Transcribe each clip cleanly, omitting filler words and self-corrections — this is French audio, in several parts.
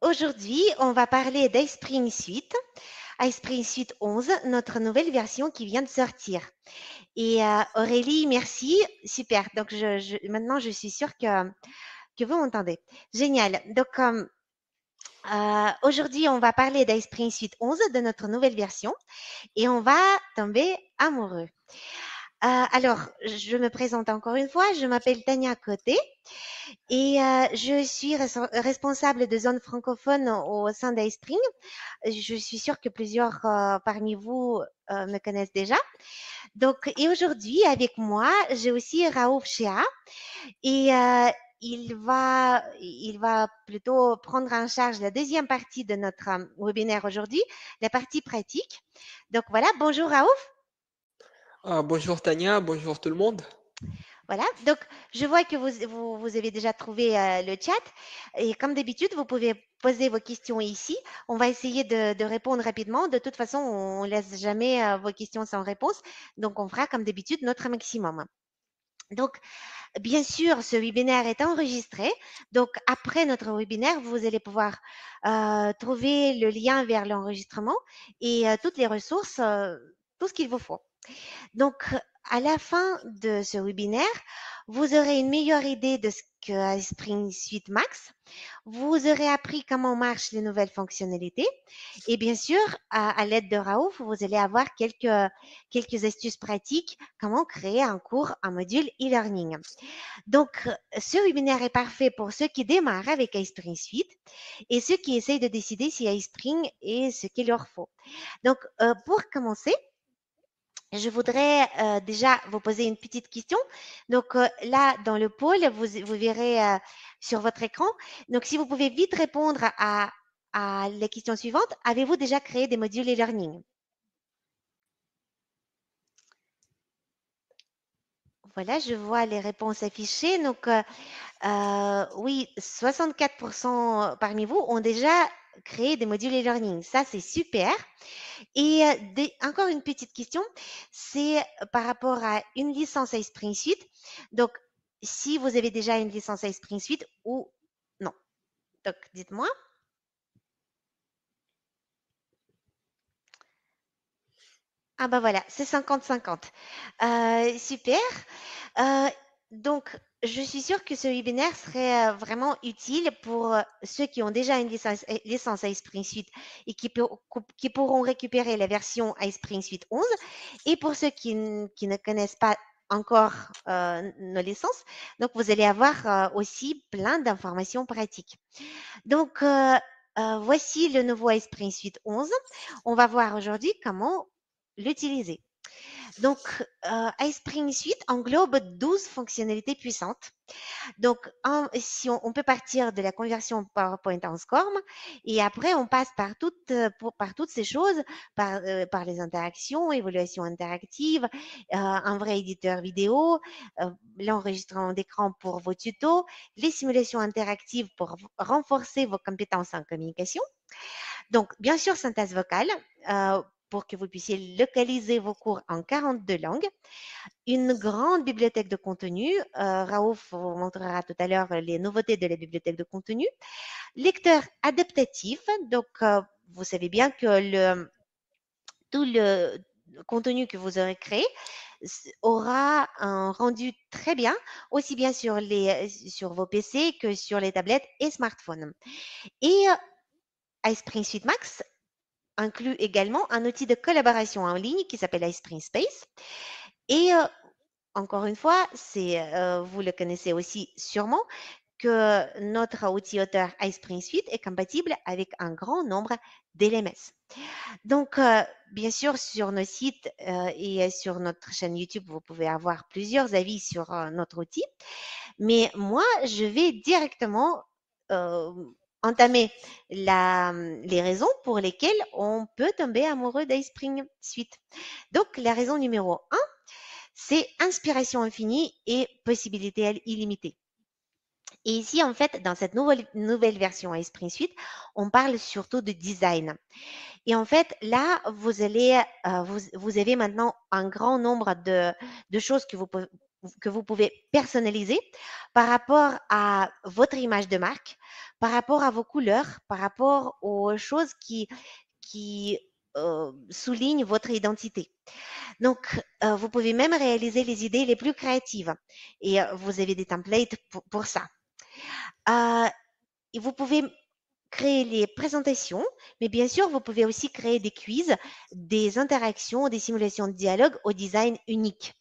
Aujourd'hui, on va parler d'iSpring Suite, iSpring Suite 11, notre nouvelle version qui vient de sortir. Et Aurélie, merci, super. Donc maintenant, je suis sûre que vous m'entendez. Génial. Donc aujourd'hui, on va parler d'iSpring Suite 11, de notre nouvelle version, et on va tomber amoureux. Alors, je me présente encore une fois. Je m'appelle Tania Côté. Et je suis responsable de zone francophone au sein d'iSpring. Je suis sûre que plusieurs parmi vous me connaissent déjà. Donc, et aujourd'hui, avec moi, j'ai aussi Raouf Shea et il va plutôt prendre en charge la deuxième partie de notre webinaire aujourd'hui, la partie pratique. Donc voilà, bonjour Raouf. Bonjour Tania, bonjour tout le monde. Voilà, donc je vois que vous avez déjà trouvé le chat et comme d'habitude, vous pouvez poser vos questions ici. On va essayer de répondre rapidement. De toute façon, on laisse jamais vos questions sans réponse. Donc, on fera comme d'habitude notre maximum. Donc, bien sûr, ce webinaire est enregistré. Donc, après notre webinaire, vous allez pouvoir trouver le lien vers l'enregistrement et toutes les ressources, tout ce qu'il vous faut. Donc, à la fin de ce webinaire, vous aurez une meilleure idée de ce que Spring Suite Max. Vous aurez appris comment marchent les nouvelles fonctionnalités. Et bien sûr, à l'aide de Raouf, vous allez avoir quelques astuces pratiques, comment créer un cours, un module e-learning. Donc, ce webinaire est parfait pour ceux qui démarrent avec iSpring Suite et ceux qui essayent de décider si iSpring est ce qu'il leur faut. Donc, pour commencer, je voudrais déjà vous poser une petite question. Donc là, dans le pôle, vous verrez sur votre écran. Donc, si vous pouvez vite répondre à la question suivante, avez-vous déjà créé des modules e-learning? Voilà, je vois les réponses affichées. Donc, oui, 64% parmi vous ont déjà créé des modules e-learning. Ça, c'est super. Et encore une petite question, c'est par rapport à une licence iSpring Suite. Donc, si vous avez déjà une licence iSpring Suite ou non. Donc, dites-moi. Ah bah voilà, c'est 50-50. Super. Euh, donc, je suis sûre que ce webinaire serait vraiment utile pour ceux qui ont déjà une licence iSpring Suite et qui pourront récupérer la version iSpring Suite 11. Et pour ceux qui ne connaissent pas encore nos licences, donc vous allez avoir aussi plein d'informations pratiques. Donc, voici le nouveau iSpring Suite 11. On va voir aujourd'hui comment l'utiliser. Donc, iSpring Suite englobe 12 fonctionnalités puissantes. Donc, si on peut partir de la conversion PowerPoint en SCORM et après, on passe par toutes ces choses, par les interactions, évaluation interactive, un vrai éditeur vidéo, l'enregistrement d'écran pour vos tutos, les simulations interactives pour renforcer vos compétences en communication. Donc, bien sûr, synthèse vocale pour que vous puissiez localiser vos cours en 42 langues. Une grande bibliothèque de contenu. Raouf vous montrera tout à l'heure les nouveautés de la bibliothèque de contenu. Lecteur adaptatif. Donc, vous savez bien que tout le contenu que vous aurez créé aura un rendu très bien, aussi bien sur vos PC que sur les tablettes et smartphones. Et iSpring Suite Max inclut également un outil de collaboration en ligne qui s'appelle iSpring Space. Et encore une fois, vous le connaissez aussi sûrement, que notre outil auteur iSpring Suite est compatible avec un grand nombre d'LMS. Donc, bien sûr, sur nos sites et sur notre chaîne YouTube, vous pouvez avoir plusieurs avis sur notre outil. Mais moi, je vais directement euh, entamer les raisons pour lesquelles on peut tomber amoureux d'iSpring Suite. Donc, la raison numéro 1, c'est inspiration infinie et possibilités illimitées. Et ici, en fait, dans cette nouvelle version iSpring Suite, on parle surtout de design. Et en fait, là, vous avez maintenant un grand nombre de choses que vous que vous pouvez personnaliser par rapport à votre image de marque, par rapport à vos couleurs, par rapport aux choses qui soulignent votre identité. Donc, vous pouvez même réaliser les idées les plus créatives et vous avez des templates pour ça. Euh, et vous pouvez créer les présentations, mais bien sûr, vous pouvez aussi créer des quiz, des interactions, des simulations de dialogue au design unique.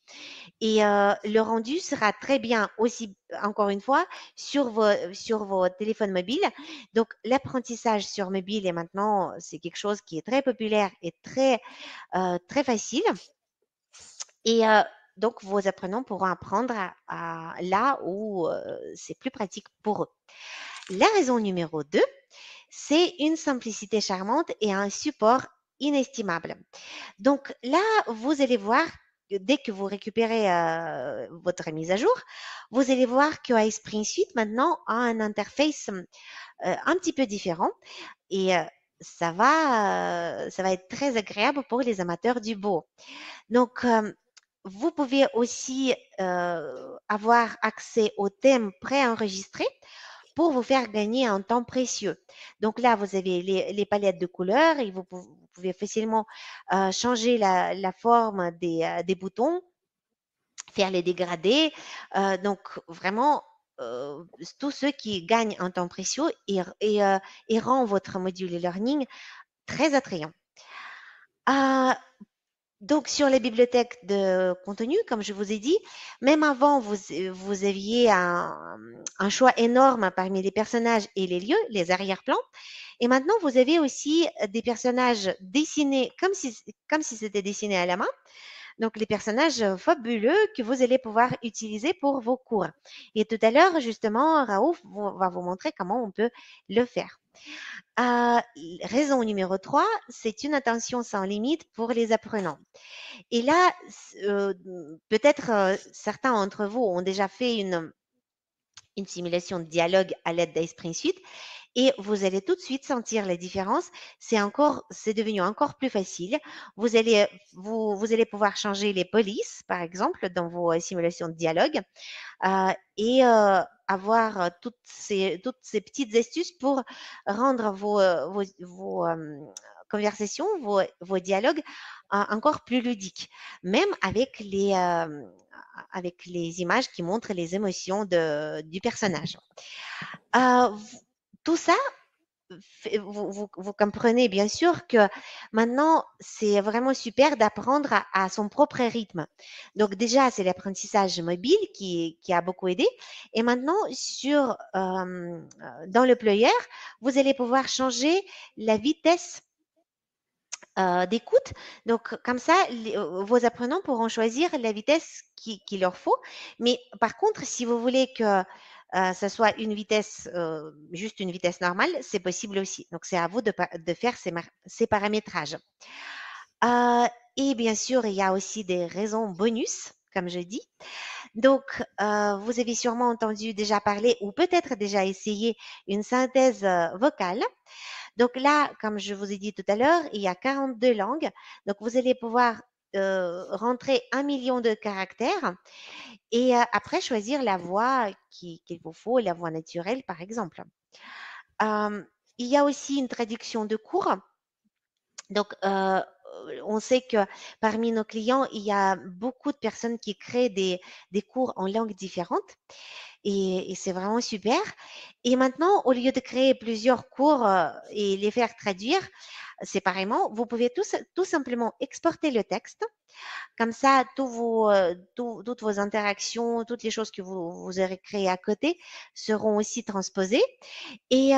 Et le rendu sera très bien aussi, encore une fois, sur vos téléphones mobiles. Donc, l'apprentissage sur mobile est maintenant, c'est quelque chose qui est très populaire et très facile. Et donc, vos apprenants pourront apprendre là où c'est plus pratique pour eux. La raison numéro 2, c'est une simplicité charmante et un support inestimable. Donc là, vous allez voir, dès que vous récupérez votre mise à jour, vous allez voir que iSpring Suite maintenant a un interface un petit peu différent et ça va être très agréable pour les amateurs du beau. Donc, vous pouvez aussi avoir accès aux thèmes préenregistrés pour vous faire gagner un temps précieux. Donc là, vous avez les palettes de couleurs et vous pouvez facilement changer la forme des boutons, faire les dégradés. Donc vraiment, tous ceux qui gagnent un temps précieux et rend votre module e-learning très attrayant. Euh, donc, sur les bibliothèques de contenu, comme je vous ai dit, même avant, vous aviez un choix énorme parmi les personnages et les lieux, les arrière-plans. Et maintenant, vous avez aussi des personnages dessinés comme si c'était dessiné à la main. Donc, les personnages fabuleux que vous allez pouvoir utiliser pour vos cours. Et tout à l'heure, justement, Raouf va vous montrer comment on peut le faire. Raison numéro 3, c'est une attention sans limite pour les apprenants. Et là, peut-être certains d'entre vous ont déjà fait une simulation de dialogue à l'aide d'Ispring Suite et vous allez tout de suite sentir la différence. C'est devenu encore plus facile. Vous allez pouvoir changer les polices, par exemple, dans vos simulations de dialogue et avoir toutes ces petites astuces pour rendre vos conversations, vos dialogues encore plus ludiques, même avec les images qui montrent les émotions du personnage. Euh, tout ça vous comprenez bien sûr que maintenant, c'est vraiment super d'apprendre à son propre rythme. Donc déjà, c'est l'apprentissage mobile qui a beaucoup aidé. Et maintenant, dans le player, vous allez pouvoir changer la vitesse d'écoute. Donc, comme ça, vos apprenants pourront choisir la vitesse qu'il leur faut. Mais par contre, si vous voulez que ça soit juste une vitesse normale, c'est possible aussi. Donc, c'est à vous de faire ces paramétrages. Euh, et bien sûr, il y a aussi des raisons bonus, comme je dis. Donc, vous avez sûrement entendu déjà parler ou peut-être déjà essayé une synthèse vocale. Donc là, comme je vous ai dit tout à l'heure, il y a 42 langues. Donc, vous allez pouvoir rentrer 1 million de caractères et après choisir la voix qu'il vous faut, la voix naturelle, par exemple. Euh, il y a aussi une traduction de cours. Donc, on sait que parmi nos clients, il y a beaucoup de personnes qui créent des cours en langues différentes et c'est vraiment super. Et maintenant, au lieu de créer plusieurs cours et les faire traduire séparément, vous pouvez tout simplement exporter le texte. Comme ça, toutes vos interactions, toutes les choses que vous aurez créées à côté seront aussi transposées. Et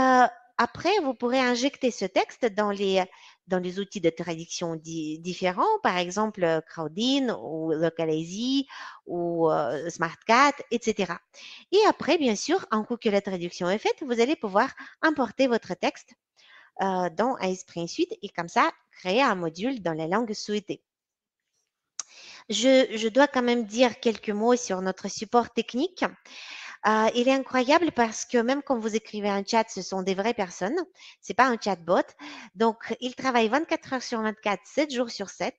après, vous pourrez injecter ce texte dans les outils de traduction différents, par exemple Crowdin ou Localizy ou SmartCat, etc. Et après, bien sûr, un coup que la traduction est faite, vous allez pouvoir importer votre texte dans iSpring Suite et comme ça, créer un module dans la langue souhaitée. Je dois quand même dire quelques mots sur notre support technique. Il est incroyable parce que même quand vous écrivez un chat, ce sont des vraies personnes. C'est pas un chatbot. Donc, il travaille 24 heures sur 24, 7 jours sur 7.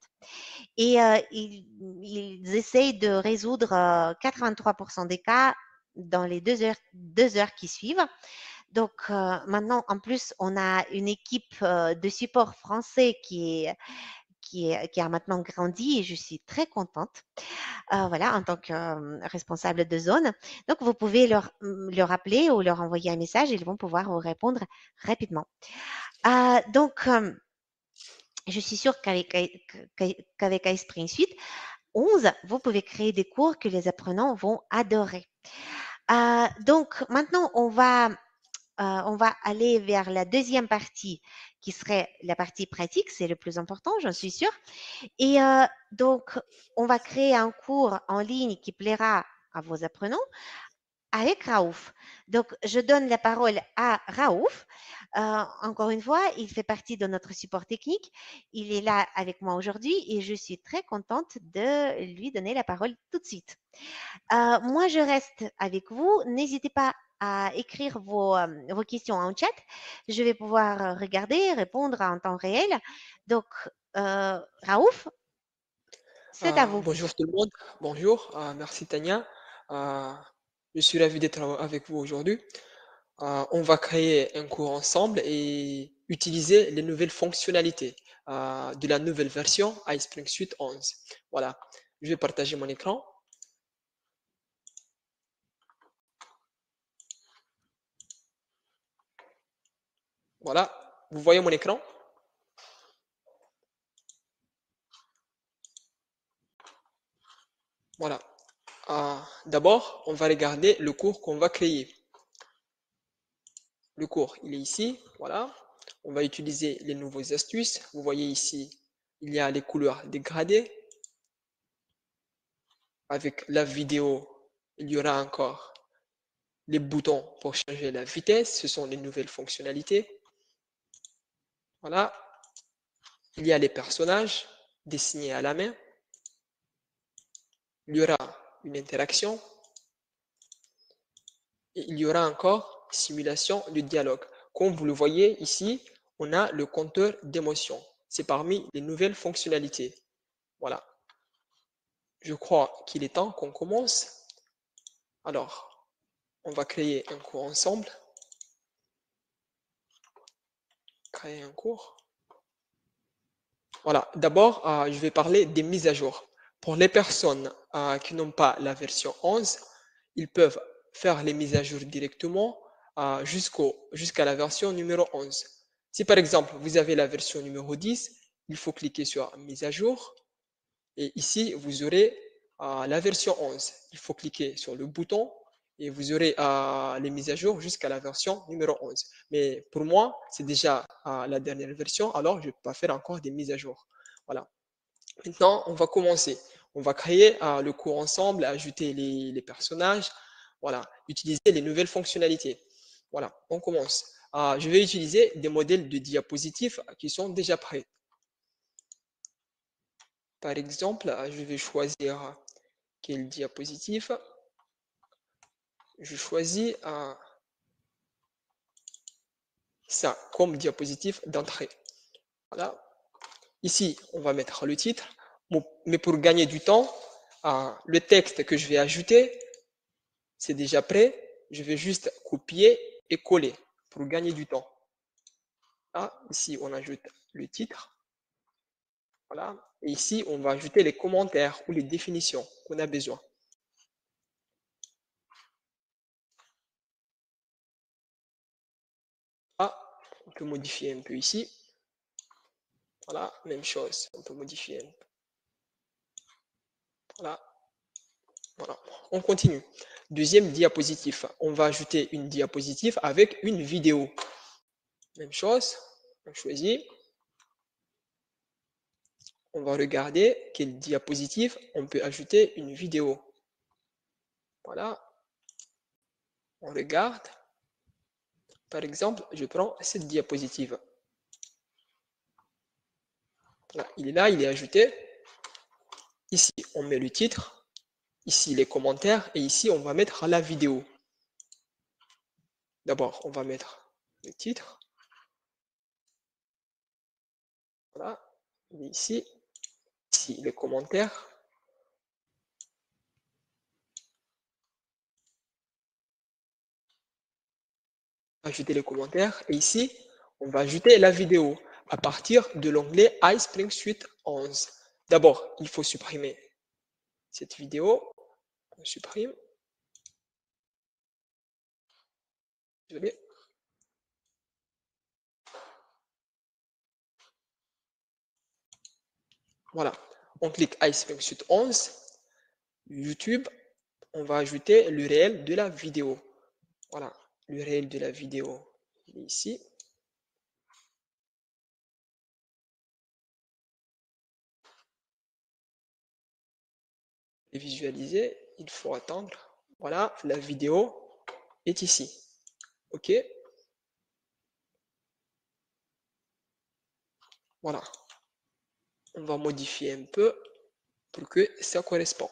Et ils essayent de résoudre 83% des cas dans les 2 heures qui suivent. Donc maintenant, en plus, on a une équipe de support français qui a maintenant grandi et je suis très contente, voilà, en tant que responsable de zone. Donc, vous pouvez leur appeler ou leur envoyer un message, ils vont pouvoir vous répondre rapidement. Donc, je suis sûre qu'avec iSpring Suite 11, vous pouvez créer des cours que les apprenants vont adorer. Donc, maintenant, on va aller vers la deuxième partie qui serait la partie pratique, c'est le plus important, j'en suis sûre. Et donc, on va créer un cours en ligne qui plaira à vos apprenants avec Raouf. Donc, je donne la parole à Raouf. Encore une fois, il fait partie de notre support technique. Il est là avec moi aujourd'hui et je suis très contente de lui donner la parole tout de suite. Moi, je reste avec vous. N'hésitez pas à écrire vos questions en chat. Je vais pouvoir regarder, répondre en temps réel. Donc, Raouf, c'est à vous. Bonjour tout le monde. Bonjour. Merci Tania. Euh, je suis ravi d'être avec vous aujourd'hui. On va créer un cours ensemble et utiliser les nouvelles fonctionnalités de la nouvelle version iSpring Suite 11. Voilà. Je vais partager mon écran. Voilà. Vous voyez mon écran? Voilà. D'abord, on va regarder le cours qu'on va créer. Le cours, il est ici. Voilà. On va utiliser les nouvelles astuces. Vous voyez ici, il y a les couleurs dégradées. Avec la vidéo, il y aura encore les boutons pour changer la vitesse. Ce sont les nouvelles fonctionnalités. Voilà. Il y a les personnages dessinés à la main. Il y aura une interaction. Et il y aura encore simulation de dialogue. Comme vous le voyez ici, on a le compteur d'émotion. C'est parmi les nouvelles fonctionnalités. Voilà. Je crois qu'il est temps qu'on commence. Alors, on va créer un cours ensemble. Créer un cours. Voilà. D'abord, je vais parler des mises à jour. Pour les personnes qui n'ont pas la version 11, ils peuvent faire les mises à jour directement jusqu'à la version numéro 11. Si par exemple, vous avez la version numéro 10, il faut cliquer sur mise à jour. Et ici, vous aurez la version 11. Il faut cliquer sur le bouton et vous aurez les mises à jour jusqu'à la version numéro 11. Mais pour moi, c'est déjà la dernière version, alors je ne peux pas faire encore des mises à jour. Voilà. Maintenant, on va commencer. On va créer le cours ensemble, ajouter les personnages, voilà, utiliser les nouvelles fonctionnalités. Voilà, on commence. Je vais utiliser des modèles de diapositives qui sont déjà prêts. Par exemple, je vais choisir quelle diapositive. Je choisis ça comme diapositive d'entrée. Voilà. Ici, on va mettre le titre. Mais pour gagner du temps, le texte que je vais ajouter, c'est déjà prêt. Je vais juste copier et coller pour gagner du temps. Ici, on ajoute le titre. Voilà. Et ici, on va ajouter les commentaires ou les définitions qu'on a besoin. On peut modifier un peu ici. Voilà, même chose. On peut modifier un peu. Voilà. Voilà. On continue. Deuxième diapositive. On va ajouter une diapositive avec une vidéo. Même chose. On choisit. On va regarder quelle diapositive on peut ajouter une vidéo. Voilà. On regarde. Par exemple, je prends cette diapositive. Voilà, il est là, il est ajouté. Ici, on met le titre. Ici, les commentaires. Et ici, on va mettre la vidéo. D'abord, on va mettre le titre. Voilà, il est ici. Ici, les commentaires. Ajouter les commentaires. Et ici, on va ajouter la vidéo à partir de l'onglet iSpring Suite 11. D'abord, il faut supprimer cette vidéo. On supprime. Désolé. Voilà. On clique iSpring Suite 11. YouTube. On va ajouter l'URL de la vidéo. Voilà. L'URL de la vidéo. Il est ici. Et visualiser, il faut attendre. Voilà, la vidéo est ici. OK. Voilà. On va modifier un peu pour que ça corresponde.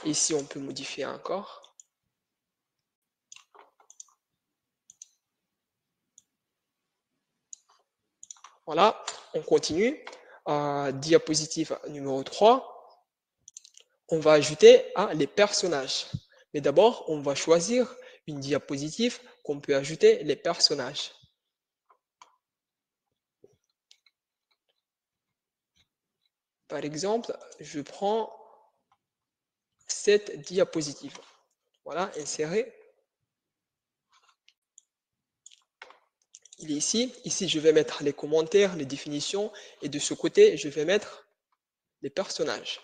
Ici, on peut modifier encore. Voilà, on continue. Diapositive numéro 3. On va ajouter les personnages. Mais d'abord, on va choisir une diapositive qu'on peut ajouter les personnages. Par exemple, je prends cette diapositive. Voilà, insérer. Il est ici. Ici, je vais mettre les commentaires, les définitions. Et de ce côté, je vais mettre les personnages.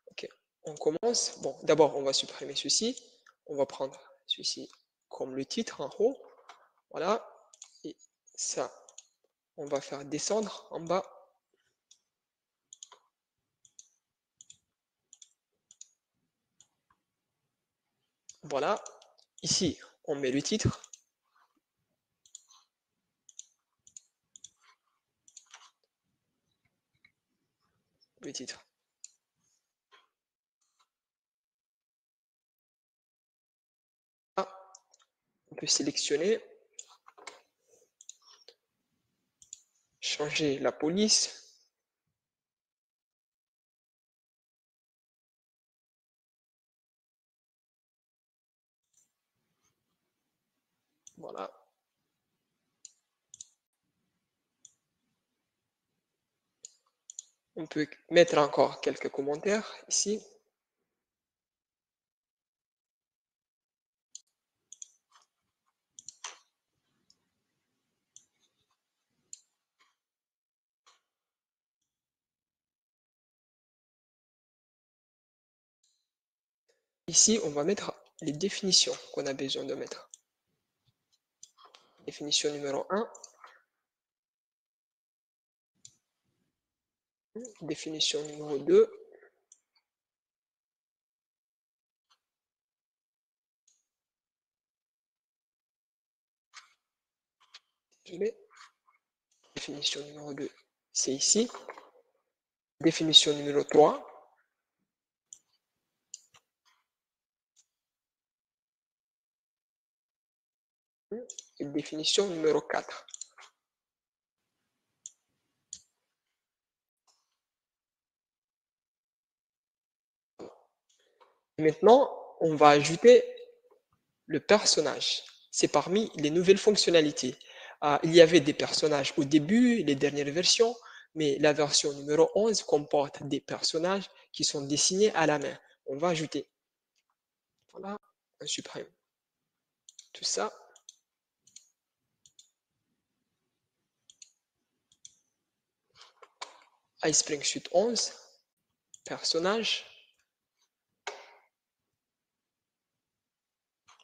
Ok, on commence. Bon, d'abord, on va supprimer ceci. On va prendre ceci comme le titre en haut. Voilà. Et ça, on va faire descendre en bas. Voilà. Ici, on met le titre. Le titre. Ah, on peut sélectionner. Changer la police. Voilà. On peut mettre encore quelques commentaires ici. Ici, on va mettre les définitions qu'on a besoin de mettre. Définition numéro 1. Définition numéro 2. Définition numéro 2, c'est ici. Définition numéro 3. Et définition numéro 4. Maintenant, on va ajouter le personnage. C'est parmi les nouvelles fonctionnalités. Il y avait des personnages au début, les dernières versions, mais la version numéro 11 comporte des personnages qui sont dessinés à la main. On va ajouter. Voilà, on supprime tout ça. iSpring Suite 11, personnage.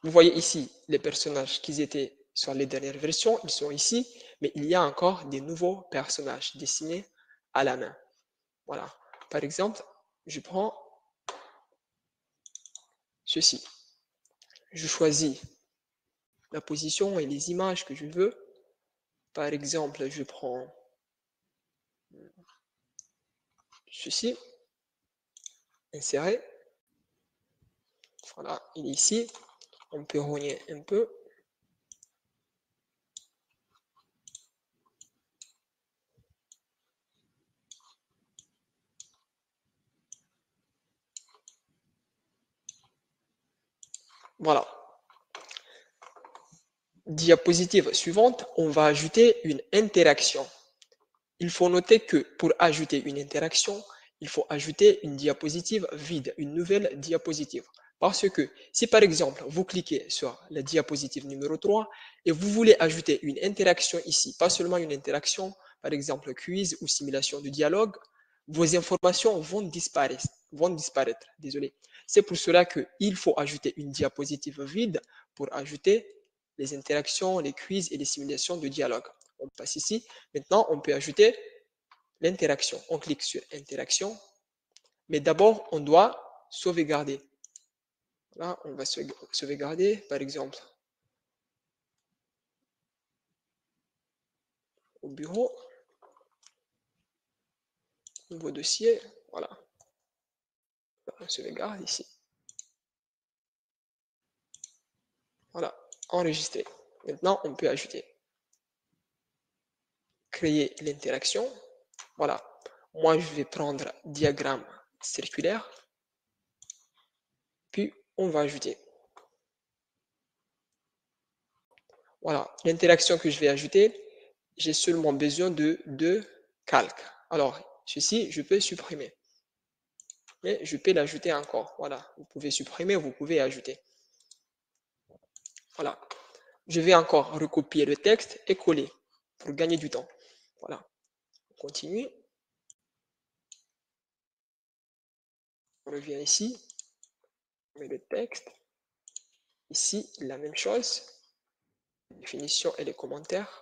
Vous voyez ici les personnages qui étaient sur les dernières versions, ils sont ici, mais il y a encore des nouveaux personnages dessinés à la main. Voilà. Par exemple, je prends ceci. Je choisis la position et les images que je veux. Par exemple, je prends ceci, insérer. Voilà, il est ici. On peut rogner un peu. Voilà. Diapositive suivante, on va ajouter une interaction. Il faut noter que pour ajouter une interaction, il faut ajouter une diapositive vide, une nouvelle diapositive. Parce que si par exemple, vous cliquez sur la diapositive numéro 3 et vous voulez ajouter une interaction ici, pas seulement une interaction, par exemple quiz ou simulation de dialogue, vos informations vont disparaître. Désolé. C'est pour cela qu'il faut ajouter une diapositive vide pour ajouter les interactions, les quiz et les simulations de dialogue. On passe ici. Maintenant, on peut ajouter l'interaction. On clique sur interaction, mais d'abord, on doit sauvegarder. Là, on va sauvegarder, par exemple, au bureau, nouveau dossier, voilà. On sauvegarde ici. Voilà, enregistrer. Maintenant, on peut ajouter. Créer l'interaction. Voilà. Moi, je vais prendre diagramme circulaire. Puis, on va ajouter. Voilà, l'interaction que je vais ajouter, j'ai seulement besoin de deux calques. Alors, ceci, je peux supprimer. Mais je peux l'ajouter encore. Voilà, vous pouvez supprimer, vous pouvez ajouter. Voilà. Je vais encore recopier le texte et coller pour gagner du temps. Voilà. On continue. On revient ici. On met le texte. Ici, la même chose. Définition et les commentaires.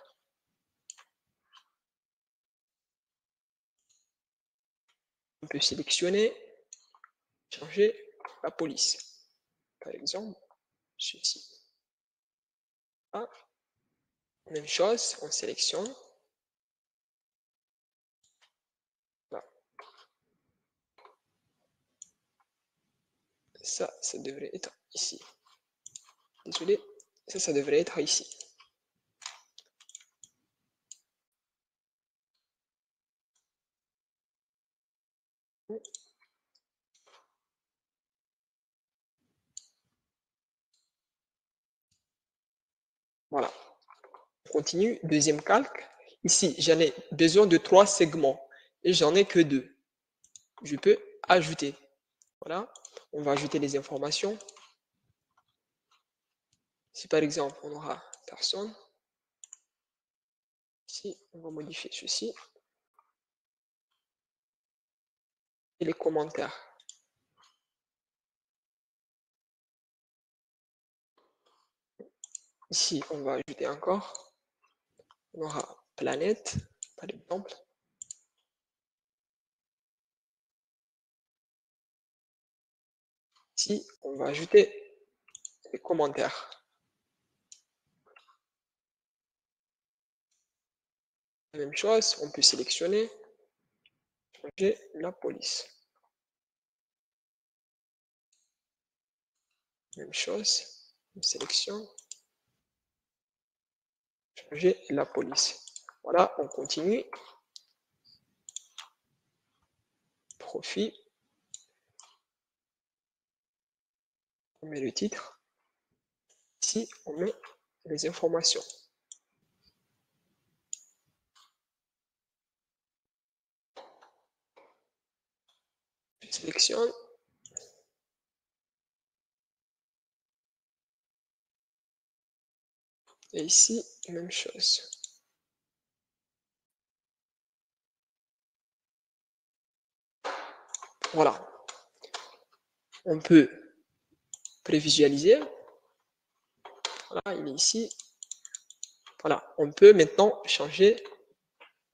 On peut sélectionner, changer la police. Par exemple, ceci. Ah, même chose, on sélectionne. Voilà. Ça devrait être ici. Désolé, ça devrait être ici. Voilà. On continue, deuxième calque. Ici, j'en ai besoin de 3 segments et j'en ai que 2. Je peux ajouter. Voilà. On va ajouter les informations. Si par exemple, on aura personne, ici, on va modifier ceci. Et les commentaires. Ici, on va ajouter encore. On aura planète, par exemple. Ici, on va ajouter les commentaires. La même chose, on peut sélectionner, changer la police. Même chose, on sélectionne, changer la police. Voilà, on continue. Profil. On met le titre. Ici, on met les informations. Je sélectionne. Et ici, même chose. Voilà. On peut prévisualiser. Voilà, il est ici. Voilà, on peut maintenant changer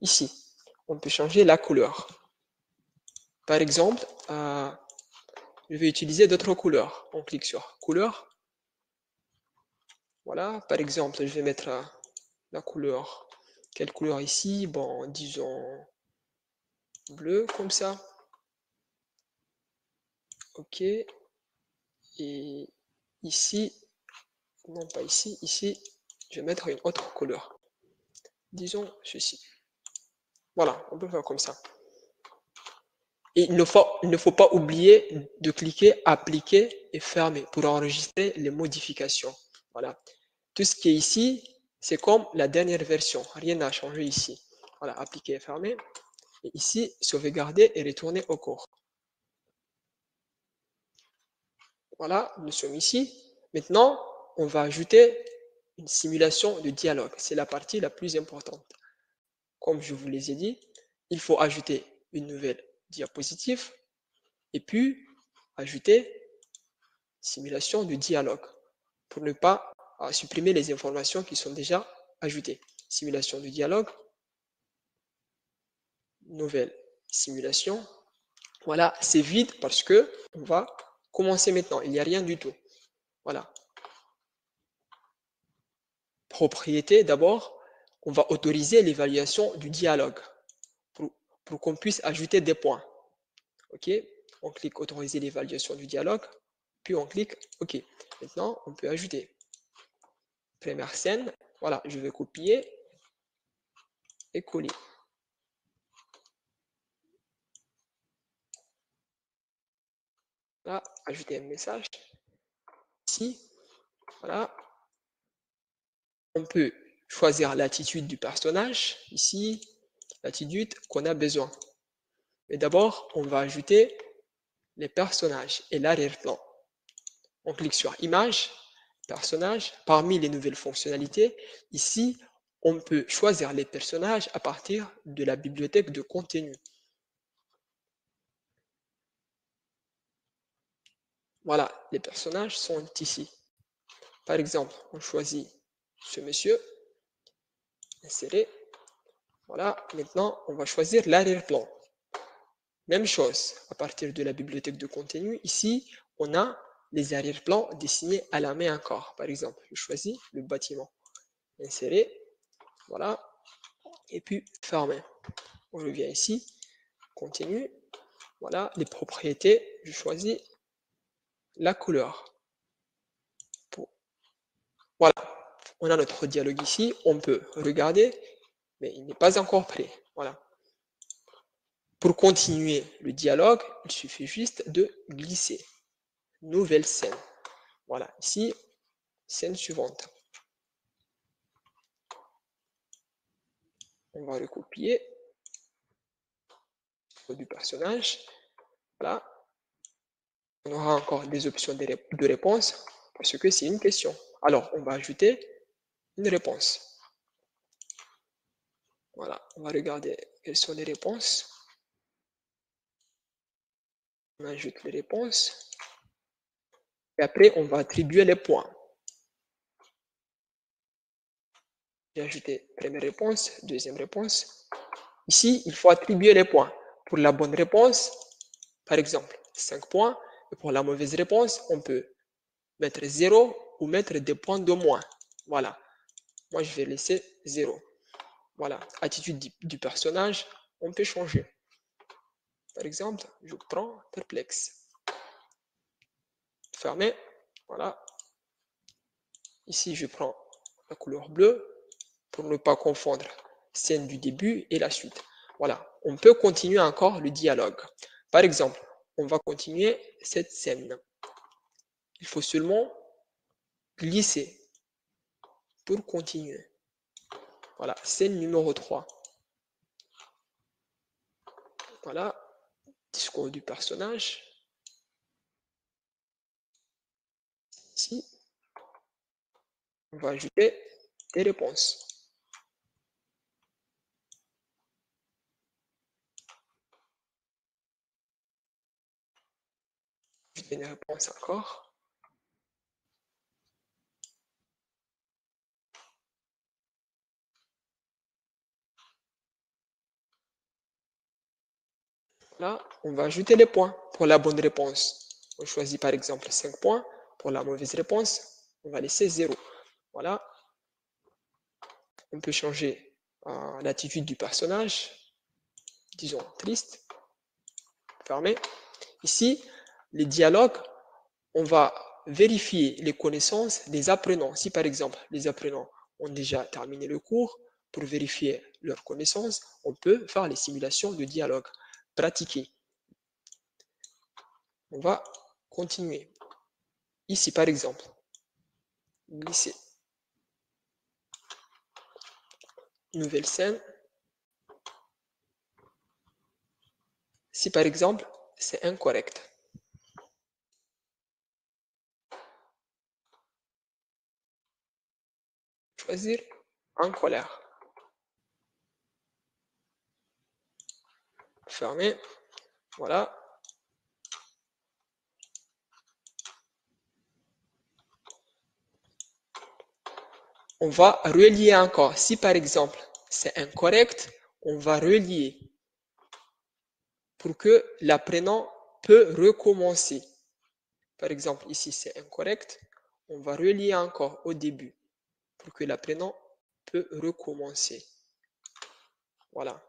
ici. On peut changer la couleur. Par exemple, je vais utiliser d'autres couleurs. On clique sur couleur. Voilà, par exemple, je vais mettre la couleur. Quelle couleur ici? Bon, disons bleu, comme ça. Ok. Et ici, non pas ici, ici, je vais mettre une autre couleur. Disons ceci. Voilà, on peut faire comme ça. Et il ne faut pas oublier de cliquer appliquer et fermer pour enregistrer les modifications. Voilà. Tout ce qui est ici, c'est comme la dernière version. Rien n'a changé ici. Voilà, appliquer et fermer. Et ici, sauvegarder et retourner au cours. Voilà, nous sommes ici. Maintenant, on va ajouter une simulation de dialogue. C'est la partie la plus importante. Comme je vous les ai dit, il faut ajouter une nouvelle diapositive et puis ajouter simulation de dialogue pour ne pas supprimer les informations qui sont déjà ajoutées. Simulation de dialogue, nouvelle simulation. Voilà, c'est vide parce que on va commencer maintenant. Il n'y a rien du tout. Voilà. Propriété, d'abord, on va autoriser l'évaluation du dialogue pour qu'on puisse ajouter des points. OK? On clique autoriser l'évaluation du dialogue, puis on clique OK. Maintenant, on peut ajouter. Première scène, voilà, je vais copier et coller. Là, ajouter un message. Ici, voilà. On peut choisir l'attitude du personnage. Ici, l'attitude qu'on a besoin. Mais d'abord, on va ajouter les personnages et l'arrière-plan. On clique sur Image, Personnages. Parmi les nouvelles fonctionnalités, ici, on peut choisir les personnages à partir de la bibliothèque de contenu. Voilà, les personnages sont ici. Par exemple, on choisit ce monsieur, insérer. Voilà, maintenant, on va choisir l'arrière-plan. Même chose, à partir de la bibliothèque de contenu, ici, on a les arrière-plans dessinés à la main encore. Par exemple, je choisis le bâtiment. Insérer, voilà, et puis fermer. On revient ici, continue, voilà, les propriétés, je choisis la couleur. Voilà, on a notre dialogue ici, on peut regarder, mais il n'est pas encore prêt. Voilà. Pour continuer le dialogue, il suffit juste de glisser. Nouvelle scène. Voilà, ici, scène suivante. On va recopier du personnage. Voilà. On aura encore des options de réponse parce que c'est une question. Alors, on va ajouter une réponse. Voilà, on va regarder quelles sont les réponses. On ajoute les réponses. Et après, on va attribuer les points. J'ai ajouté première réponse, deuxième réponse. Ici, il faut attribuer les points. Pour la bonne réponse, par exemple, 5 points. Et pour la mauvaise réponse, on peut mettre 0 ou mettre des points de moins. Voilà. Moi, je vais laisser 0. Voilà. Attitude du personnage, on peut changer. Par exemple, je prends perplexe. Fermé. Voilà. Ici, je prends la couleur bleue pour ne pas confondre scène du début et la suite. Voilà. On peut continuer encore le dialogue. Par exemple, on va continuer cette scène. Il faut seulement glisser pour continuer. Voilà, scène numéro 3. Voilà, discours du personnage. Ici, on va ajouter des réponses. Ajouter une réponse encore. Là, on va ajouter les points pour la bonne réponse. On choisit par exemple 5 points. Pour la mauvaise réponse, on va laisser 0. Voilà. On peut changer l'attitude du personnage. Disons triste. Fermé. Ici, les dialogues, on va vérifier les connaissances des apprenants. Si par exemple, les apprenants ont déjà terminé le cours, pour vérifier leurs connaissances, on peut faire les simulations de dialogue, pratiquer. On va continuer. Ici, par exemple, glisser. Nouvelle scène. Si par exemple, c'est incorrect. Choisir en colère. Fermer. Voilà. On va relier encore. Si par exemple, c'est incorrect, on va relier pour que l'apprenant peut recommencer. Par exemple, ici, c'est incorrect. On va relier encore au début pour que l'apprenant peut recommencer. Voilà.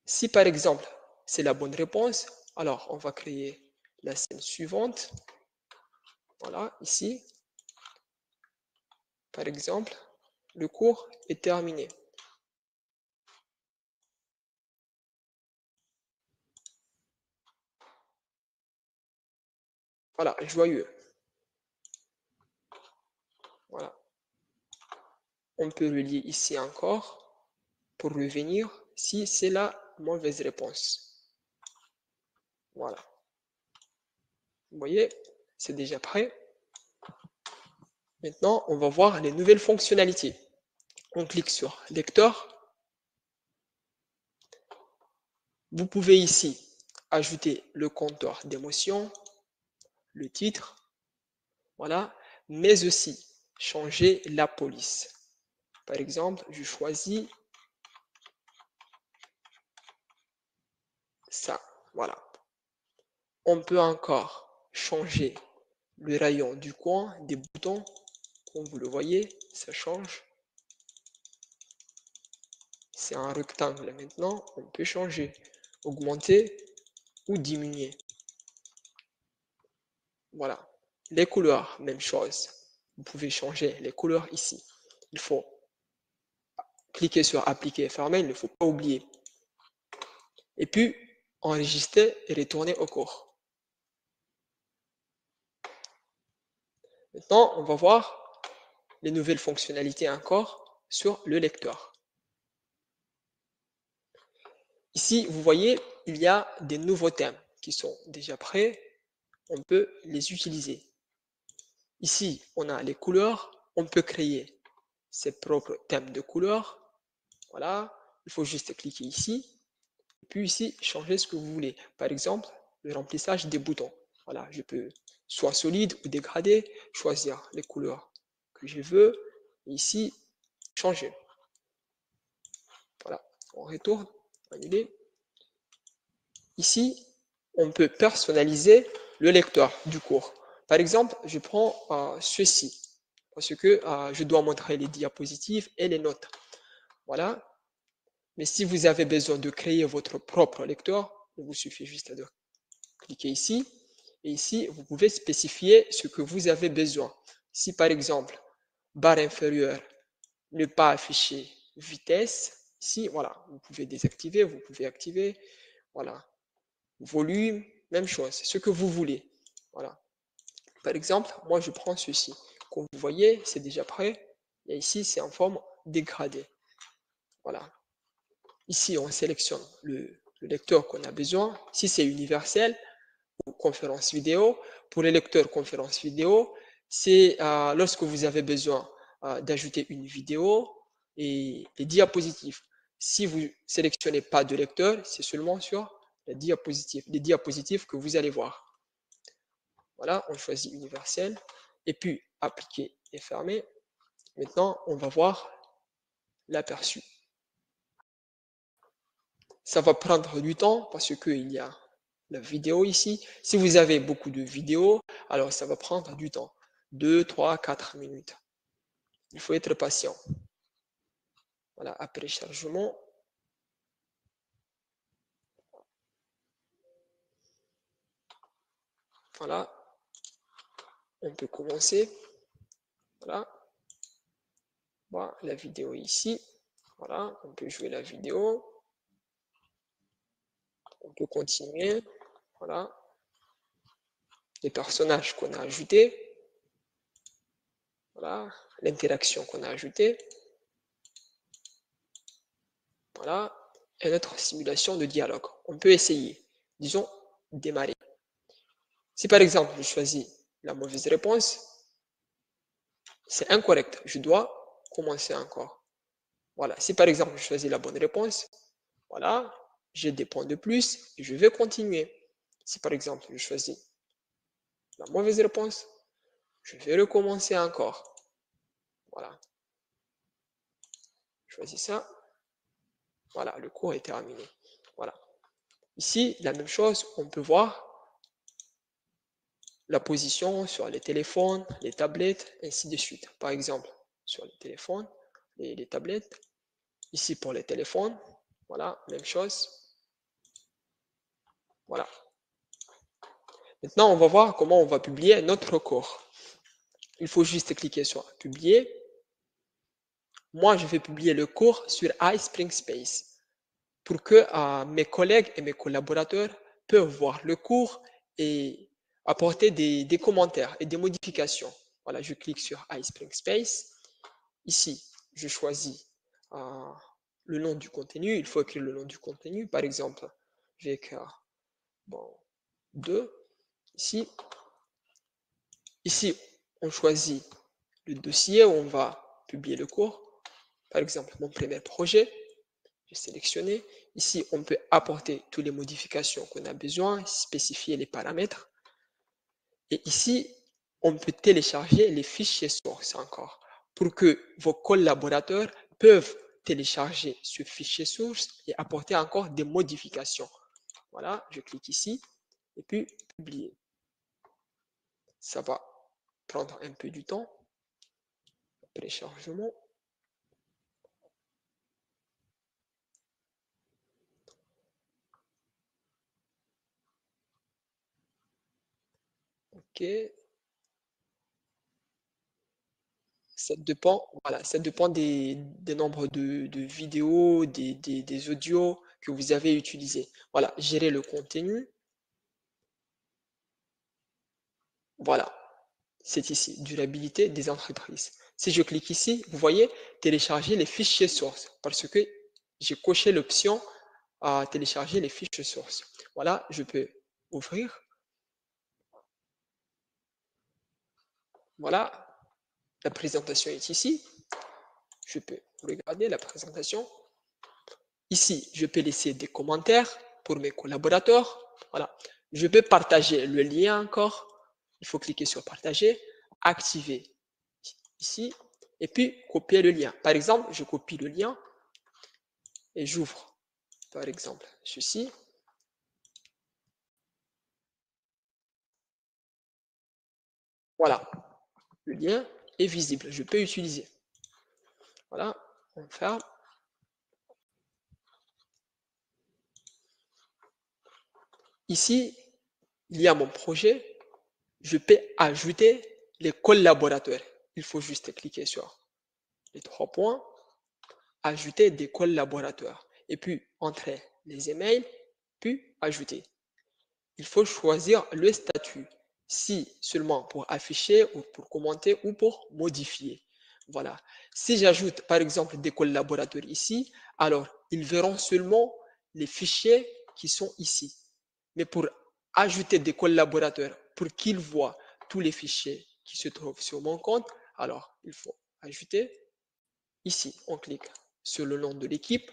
Si par exemple, c'est la bonne réponse, alors on va créer la scène suivante. Voilà, ici. Par exemple, le cours est terminé. Voilà, joyeux. Voilà. On peut relier ici encore pour revenir si c'est la mauvaise réponse. Voilà. Vous voyez, c'est déjà prêt. Maintenant, on va voir les nouvelles fonctionnalités. On clique sur lecteur. Vous pouvez ici ajouter le compteur d'émotion, le titre, voilà, mais aussi changer la police. Par exemple, je choisis ça, voilà. On peut encore changer le rayon du coin des boutons, comme vous le voyez, ça change. C'est un rectangle maintenant, on peut changer, augmenter ou diminuer. Voilà. Les couleurs, même chose. Vous pouvez changer les couleurs ici. Il faut cliquer sur appliquer et fermer, il ne faut pas oublier. Et puis, enregistrer et retourner au cours. Maintenant, on va voir les nouvelles fonctionnalités encore sur le lecteur. Ici, vous voyez, il y a des nouveaux thèmes qui sont déjà prêts. On peut les utiliser. Ici, on a les couleurs. On peut créer ses propres thèmes de couleurs. Voilà, il faut juste cliquer ici. Puis ici, changer ce que vous voulez. Par exemple, le remplissage des boutons. Voilà, je peux soit solide ou dégradé, choisir les couleurs que je veux. Et ici, changer. Voilà, on retourne, annuler. Ici, on peut personnaliser le lecteur du cours. Par exemple, je prends ceci parce que je dois montrer les diapositives et les notes. Voilà. Mais si vous avez besoin de créer votre propre lecteur, il vous suffit juste de cliquez ici et ici vous pouvez spécifier ce que vous avez besoin. Si par exemple barre inférieure ne pas afficher vitesse, ici voilà, vous pouvez désactiver, vous pouvez activer, voilà, volume, même chose, ce que vous voulez. Voilà. Par exemple, moi je prends ceci. Comme vous voyez, c'est déjà prêt. Et ici, c'est en forme dégradée. Voilà. Ici, on sélectionne le lecteur qu'on a besoin. Si c'est universel, conférence vidéo. Pour les lecteurs conférence vidéo, c'est lorsque vous avez besoin d'ajouter une vidéo et les diapositives. Si vous sélectionnez pas de lecteur, c'est seulement sur les diapositives que vous allez voir. Voilà, on choisit universel et puis appliquer et fermer. Maintenant, on va voir l'aperçu. Ça va prendre du temps parce qu'il y a la vidéo ici. Si vous avez beaucoup de vidéos, alors ça va prendre du temps. 2, 3, 4 minutes. Il faut être patient. Voilà, après chargement. Voilà, on peut commencer. Voilà, voilà la vidéo ici. Voilà, on peut jouer la vidéo. On peut continuer. Voilà, les personnages qu'on a ajoutés. Voilà, l'interaction qu'on a ajoutée. Voilà, et notre simulation de dialogue. On peut essayer. Disons, démarrer. Si par exemple, je choisis la mauvaise réponse, c'est incorrect. Je dois commencer encore. Voilà. Si par exemple, je choisis la bonne réponse, voilà, j'ai des points de plus et je vais continuer. Si par exemple, je choisis la mauvaise réponse, je vais recommencer encore. Voilà. Je choisis ça. Voilà, le cours est terminé. Voilà. Ici, la même chose, on peut voir la position sur les téléphones, les tablettes, ainsi de suite. Par exemple, sur les téléphones, les tablettes. Ici pour les téléphones, voilà, même chose. Voilà. Maintenant, on va voir comment on va publier notre cours. Il faut juste cliquer sur publier. Moi, je vais publier le cours sur iSpring Space pour que mes collègues et mes collaborateurs peuvent voir le cours et apporter des commentaires et des modifications. Voilà, je clique sur iSpring Space. Ici, je choisis le nom du contenu. Il faut écrire le nom du contenu. Par exemple, je vais écrire bon, 2. Ici, ici, on choisit le dossier où on va publier le cours. Par exemple, mon premier projet, j'ai sélectionné. Ici, on peut apporter toutes les modifications qu'on a besoin, spécifier les paramètres. Et ici, on peut télécharger les fichiers source encore pour que vos collaborateurs peuvent télécharger ce fichier source et apporter encore des modifications. Voilà, je clique ici et puis publier. Ça va prendre un peu du temps. Téléchargement. OK. Ça dépend, voilà, ça dépend des nombres de vidéos, des audios que vous avez utilisés. Voilà, gérer le contenu. Voilà, c'est ici, durabilité des entreprises. Si je clique ici, vous voyez, télécharger les fichiers sources parce que j'ai coché l'option à télécharger les fichiers sources. Voilà, je peux ouvrir. Voilà, la présentation est ici. Je peux regarder la présentation. Ici, je peux laisser des commentaires pour mes collaborateurs. Voilà. Je peux partager le lien encore. Il faut cliquer sur partager, activer ici, et puis copier le lien. Par exemple, je copie le lien et j'ouvre, par exemple, ceci. Voilà. Le lien est visible. Je peux utiliser. Voilà. On ferme. Ici, il y a mon projet. Je peux ajouter les collaborateurs. Il faut juste cliquer sur les 3 points, ajouter des collaborateurs et puis entrer les emails, puis ajouter. Il faut choisir le statut, si seulement pour afficher ou pour commenter ou pour modifier. Voilà. Si j'ajoute par exemple des collaborateurs ici, alors ils verront seulement les fichiers qui sont ici. Mais pour ajouter des collaborateurs, pour qu'ils voient tous les fichiers qui se trouvent sur mon compte, alors il faut ajouter. Ici, on clique sur le nom de l'équipe.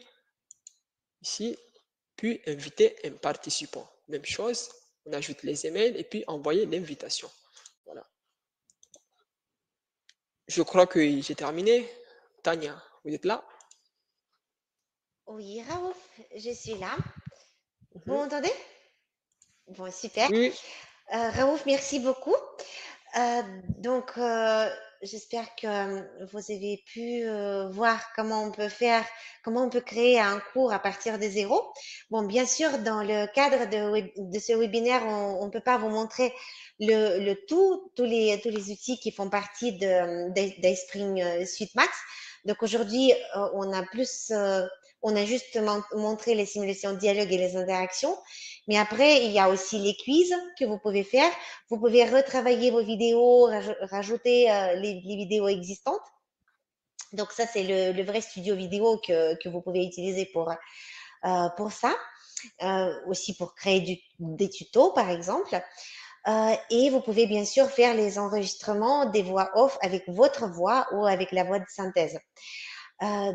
Ici, puis inviter un participant. Même chose, on ajoute les emails et puis envoyer l'invitation. Voilà. Je crois que j'ai terminé. Tania, vous êtes là? Oui, Raouf, je suis là. Vous Mhm. m'entendez? Bon, super. Oui, Raouf, merci beaucoup. Euh, donc, j'espère que vous avez pu voir comment on peut faire, comment on peut créer un cours à partir de zéro. Bon, bien sûr, dans le cadre de ce webinaire, on ne peut pas vous montrer le tout, tous les outils qui font partie d'iSpring Suite Max. Donc aujourd'hui, on a juste montré les simulations de dialogue et les interactions. Mais après, il y a aussi les quiz que vous pouvez faire. Vous pouvez retravailler vos vidéos, rajouter les vidéos existantes. Donc ça, c'est le vrai studio vidéo que vous pouvez utiliser pour ça. Aussi pour créer des tutos, par exemple. Et vous pouvez bien sûr faire les enregistrements des voix off avec votre voix ou avec la voix de synthèse.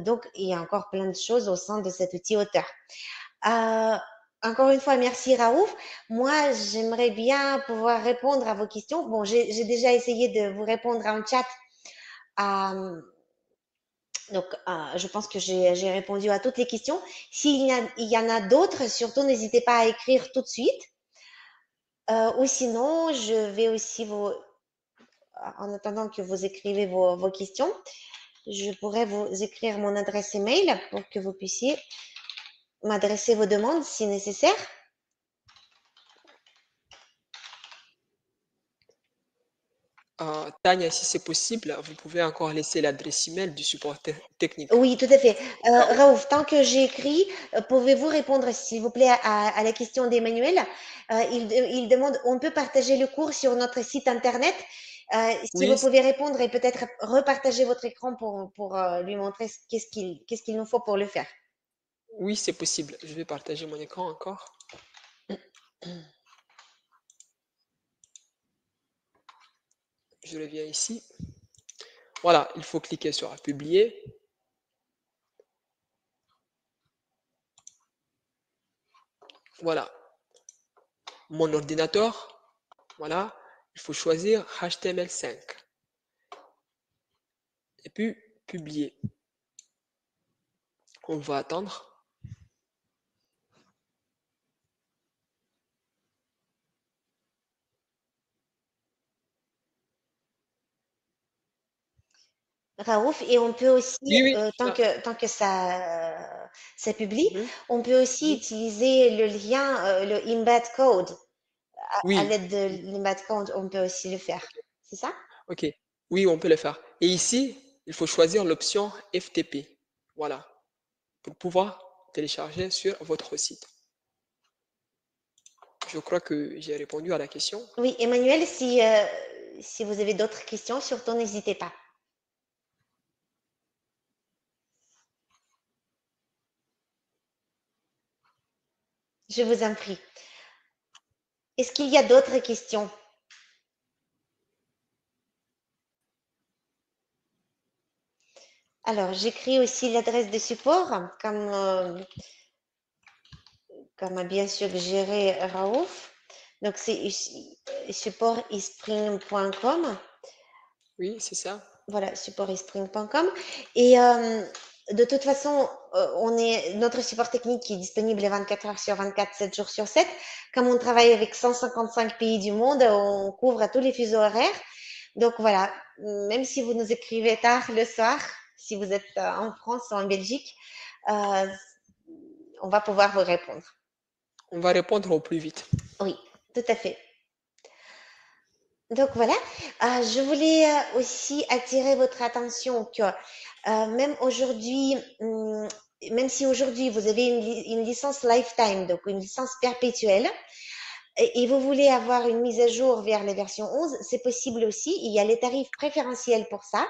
Donc, il y a encore plein de choses au sein de cet outil auteur. Euh, Encore une fois, merci Raouf. Moi, j'aimerais bien pouvoir répondre à vos questions. Bon, j'ai déjà essayé de vous répondre en chat. Euh, donc, je pense que j'ai répondu à toutes les questions. Il y en a d'autres, surtout n'hésitez pas à écrire tout de suite. Ou sinon, je vais aussi vous, en attendant que vous écrivez vos questions, je pourrais vous écrire mon adresse email pour que vous puissiez m'adresser vos demandes si nécessaire. Tania, si c'est possible, vous pouvez encore laisser l'adresse email du support technique. Oui, tout à fait. Au cas où. Raouf, tant que j'ai écrit, pouvez-vous répondre, s'il vous plaît, à la question d'Emmanuel? Il demande, on peut partager le cours sur notre site internet? Si vous Oui, pouvez répondre et peut-être repartager votre écran pour lui montrer qu'est-ce qu'il nous faut pour le faire. oui, c'est possible. Je vais partager mon écran encore. Je reviens ici. Voilà, il faut cliquer sur publier. Voilà, mon ordinateur. Voilà, il faut choisir HTML5 et puis publier. On va attendre. Raouf, et on peut aussi, Oui, oui, tant que ça publie, mhm, on peut aussi oui, utiliser le lien, le embed code. À oui, l'aide de l'embed code, on peut aussi le faire. C'est ça? ok. Oui, on peut le faire. Et ici, il faut choisir l'option FTP. Voilà, pour pouvoir télécharger sur votre site. Je crois que j'ai répondu à la question. Oui, Emmanuel, si vous avez d'autres questions, surtout n'hésitez pas. Je vous en prie. Est-ce qu'il y a d'autres questions? Alors, j'écris aussi l'adresse de support, comme a bien suggéré Raouf. Donc, c'est support.ispring.com. Oui, c'est ça. Voilà, support.ispring.com. Et de toute façon, notre support technique qui est disponible 24 heures sur 24, 7 jours sur 7. Comme on travaille avec 155 pays du monde, on couvre tous les fuseaux horaires. Donc voilà, même si vous nous écrivez tard le soir, si vous êtes en France ou en Belgique, euh, on va pouvoir vous répondre. On va répondre au plus vite. Oui, tout à fait. Donc voilà, je voulais aussi attirer votre attention que même aujourd'hui, même si aujourd'hui vous avez une licence lifetime, donc une licence perpétuelle, et vous voulez avoir une mise à jour vers la version 11, c'est possible aussi. Il y a les tarifs préférentiels pour ça.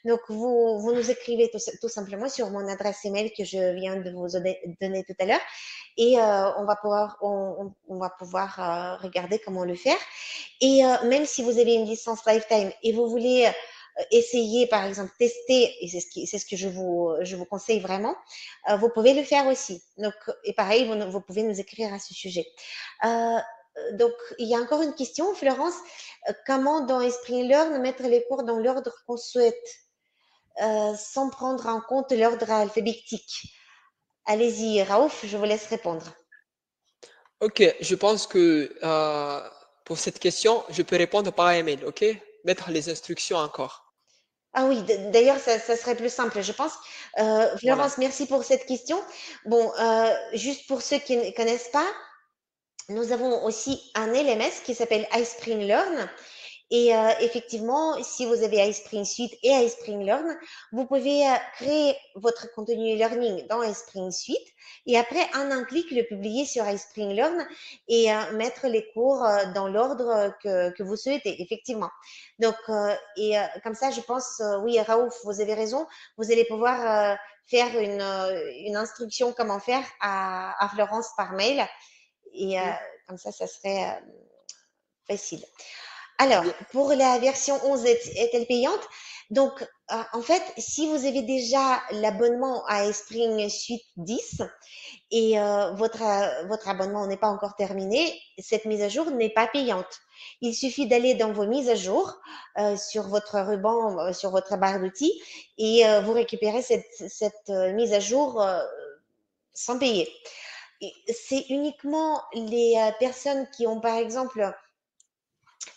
Donc, vous nous écrivez tout simplement sur mon adresse email que je viens de vous donner tout à l'heure et on va pouvoir regarder comment le faire. Et même si vous avez une licence lifetime et vous voulez essayer, par exemple, tester, et c'est ce que je vous conseille vraiment, vous pouvez le faire aussi. Donc, et pareil, vous pouvez nous écrire à ce sujet. Euh, donc, il y a encore une question, Florence. Comment dans Esprit Learn mettre les cours dans l'ordre qu'on souhaite sans prendre en compte l'ordre alphabétique? Allez-y, Raouf, je vous laisse répondre. Ok, je pense que pour cette question, je peux répondre par email, ok? Mettre les instructions encore. Ah oui, d'ailleurs, ça serait plus simple, je pense. Voilà. Florence, merci pour cette question. Bon, juste pour ceux qui ne connaissent pas, nous avons aussi un LMS qui s'appelle iSpring Learn. Et effectivement, si vous avez iSpring Suite et iSpring Learn, vous pouvez créer votre contenu e-learning dans iSpring Suite et après, en un clic, le publier sur iSpring Learn et mettre les cours dans l'ordre que vous souhaitez, effectivement. Donc, comme ça, je pense, oui, Raouf, vous avez raison, vous allez pouvoir faire une instruction comment faire à Florence par mail et Oui, comme ça serait facile. Alors, oui, pour la version 11 est-elle payante? Donc, en fait, si vous avez déjà l'abonnement à Spring Suite 10 et votre abonnement n'est pas encore terminé, cette mise à jour n'est pas payante. Il suffit d'aller dans vos mises à jour sur votre ruban, sur votre barre d'outils et vous récupérez cette mise à jour sans payer. C'est uniquement les personnes qui ont, par exemple,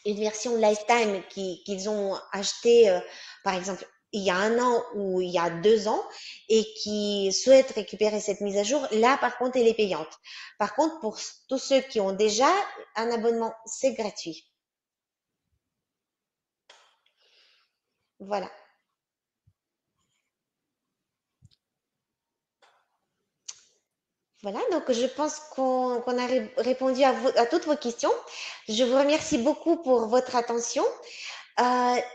une version lifetime qu'ils ont acheté, par exemple, il y a un an ou il y a 2 ans et qui souhaitent récupérer cette mise à jour, là, par contre, elle est payante. Par contre, pour tous ceux qui ont déjà un abonnement, c'est gratuit. Voilà. Voilà, donc je pense qu'on a répondu à toutes vos questions. Je vous remercie beaucoup pour votre attention.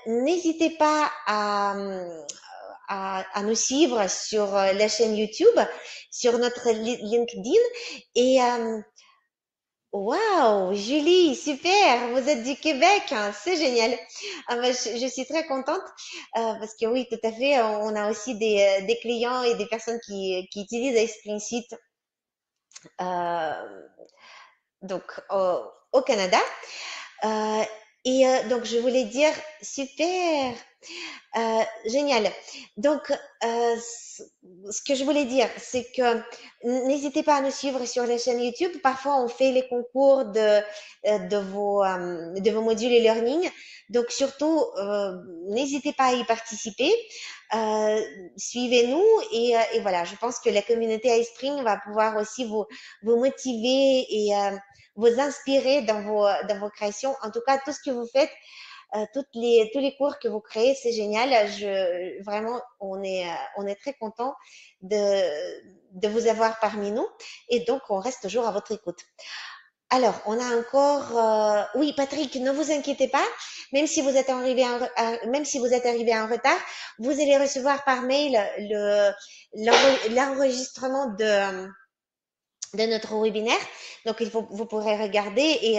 N'hésitez pas à nous suivre sur la chaîne YouTube, sur notre LinkedIn. Et waouh, Julie, super, vous êtes du Québec, hein, c'est génial. Je suis très contente parce que oui, tout à fait, on a aussi des clients et des personnes qui utilisent Explicit euh, donc au Canada. Euh, donc, je voulais dire, super, génial. Donc, ce que je voulais dire, c'est que n'hésitez pas à nous suivre sur la chaîne YouTube. Parfois, on fait les concours de vos modules e-learning. Donc, surtout, n'hésitez pas à y participer. Euh, Suivez-nous et voilà, je pense que la communauté iSpring va pouvoir aussi vous motiver et vous inspirer dans vos créations. En tout cas, tout ce que vous faites, tous les cours que vous créez, c'est génial. Vraiment, on est très content de vous avoir parmi nous et donc on reste toujours à votre écoute. Alors, on a encore, oui, Patrick, ne vous inquiétez pas, même si vous êtes arrivé même si vous êtes arrivé en retard, vous allez recevoir par mail l'enregistrement de notre webinaire. Donc, vous pourrez regarder et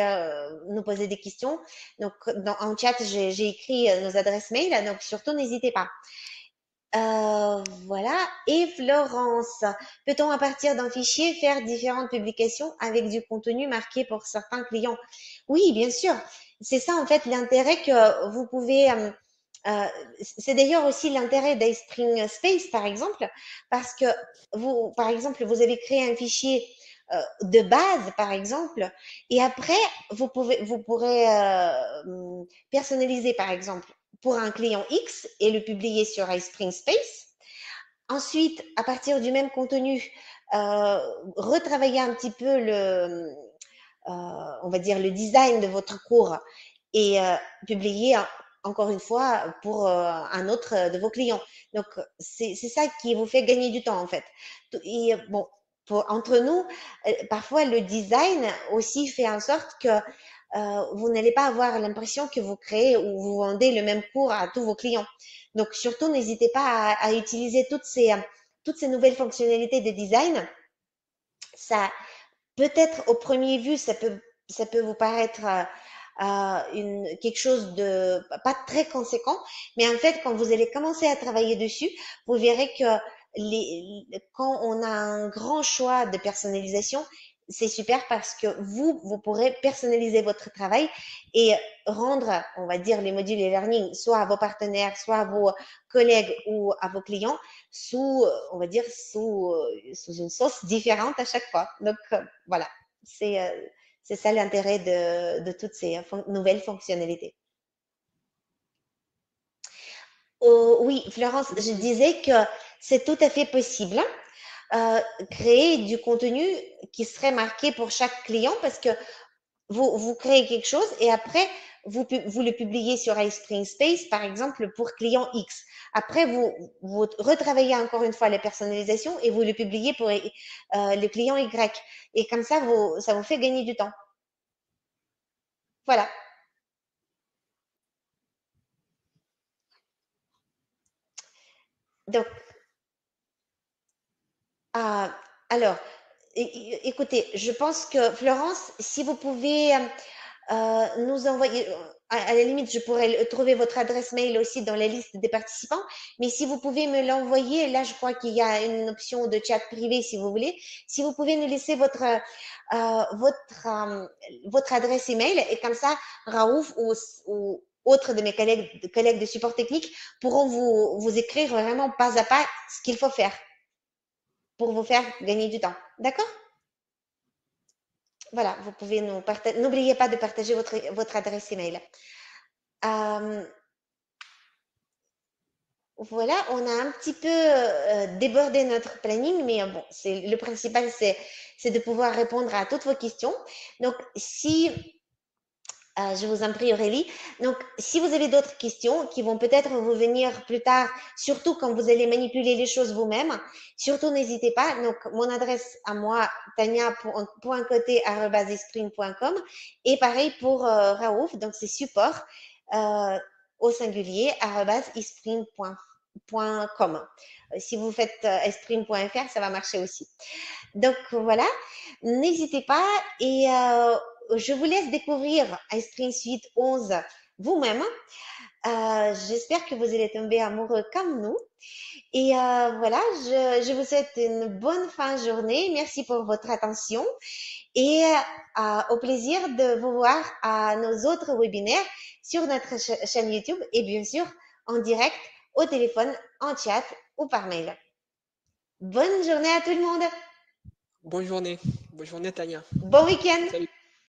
nous poser des questions. Donc, en chat, j'ai écrit nos adresses mail, donc surtout n'hésitez pas. Voilà. Et Florence, peut-on à partir d'un fichier faire différentes publications avec du contenu marqué pour certains clients? Oui, bien sûr. C'est ça en fait l'intérêt que vous pouvez. Euh, c'est d'ailleurs aussi l'intérêt d'iSpring Space par exemple, parce que vous, par exemple, vous avez créé un fichier de base par exemple, et après vous pourrez personnaliser par exemple pour un client X et le publier sur iSpring Space. Ensuite, à partir du même contenu, retravailler un petit peu on va dire le design de votre cours et publier encore une fois pour un autre de vos clients. Donc, c'est ça qui vous fait gagner du temps en fait. Et bon, entre nous, parfois le design aussi fait en sorte que vous n'allez pas avoir l'impression que vous créez ou vous vendez le même cours à tous vos clients. Donc, surtout, n'hésitez pas à utiliser toutes ces nouvelles fonctionnalités de design. Ça, peut-être au premier vue, ça peut vous paraître quelque chose de pas très conséquent, mais en fait, quand vous allez commencer à travailler dessus, vous verrez que quand on a un grand choix de personnalisation, c'est super parce que vous pourrez personnaliser votre travail et rendre, on va dire, les modules e-learning soit à vos partenaires, soit à vos collègues ou à vos clients sous, on va dire, sous une sauce différente à chaque fois. Donc, voilà, c'est c'est ça l'intérêt de toutes ces nouvelles fonctionnalités. Oh, oui, Florence, je disais que c'est tout à fait possible, créer du contenu qui serait marqué pour chaque client parce que vous créez quelque chose et après, vous le publiez sur iSpring Space, par exemple, pour client X. Après, vous retravaillez encore une fois la personnalisation et vous le publiez pour le client Y. Et comme ça, ça vous fait gagner du temps. Voilà. Donc, euh, alors, écoutez, je pense que Florence, si vous pouvez nous envoyer, à la limite, je pourrais trouver votre adresse mail aussi dans la liste des participants, mais si vous pouvez me l'envoyer, là, je crois qu'il y a une option de chat privé si vous voulez. Si vous pouvez nous laisser votre adresse email et comme ça, Raouf ou autres de mes collègues de support technique pourront vous écrire vraiment pas à pas ce qu'il faut faire pour vous faire gagner du temps. D'accord? Voilà, vous pouvez nous partager. N'oubliez pas de partager votre adresse email. Euh, voilà, on a un petit peu débordé notre planning, mais bon, le principal, c'est de pouvoir répondre à toutes vos questions. Donc, si je vous en prie, Aurélie. Donc, si vous avez d'autres questions qui vont peut-être vous venir plus tard, surtout quand vous allez manipuler les choses vous-même, surtout n'hésitez pas. Donc, mon adresse à moi, tania.coté@esprit.com et pareil pour Raouf, donc c'est support euh, au singulier @esprit.com. Si vous faites esprit.fr, ça va marcher aussi. Donc voilà, n'hésitez pas et je vous laisse découvrir Ice Suite 11 vous-même. J'espère que vous allez tomber amoureux comme nous. Et voilà, je vous souhaite une bonne fin de journée. Merci pour votre attention et au plaisir de vous voir à nos autres webinaires sur notre chaîne YouTube et bien sûr en direct, au téléphone, en chat ou par mail. Bonne journée à tout le monde. Bonne journée. Bonne journée, Tania. Bon week-end. Salut.